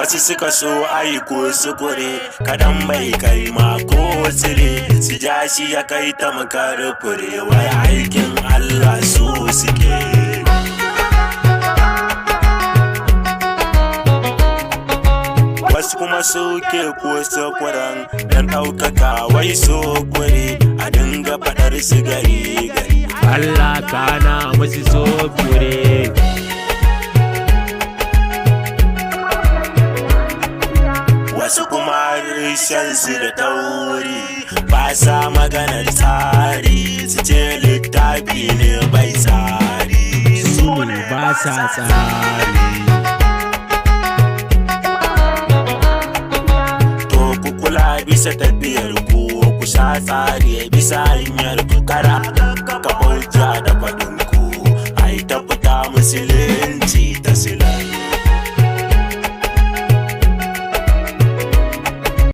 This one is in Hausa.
wasu suka so aiko su kure kadan bai kai ma ko tsire su ja shi ya kai ta makar fure wai aikin Allah su suke wasu kuma suke ko sokuran dan ɗaukaka wai so kure a dinga faɗar su gari gari Allah kana musu so kure wasu kuma rishansu da tauri ba sa maganar tsari su ce littafi ne bai tsari su ne ba sa tsari to ku kula bisa tafiyar ku ku sha tsari bisa hanyar kara ka bauta da faɗin ku ai ta fita musulmi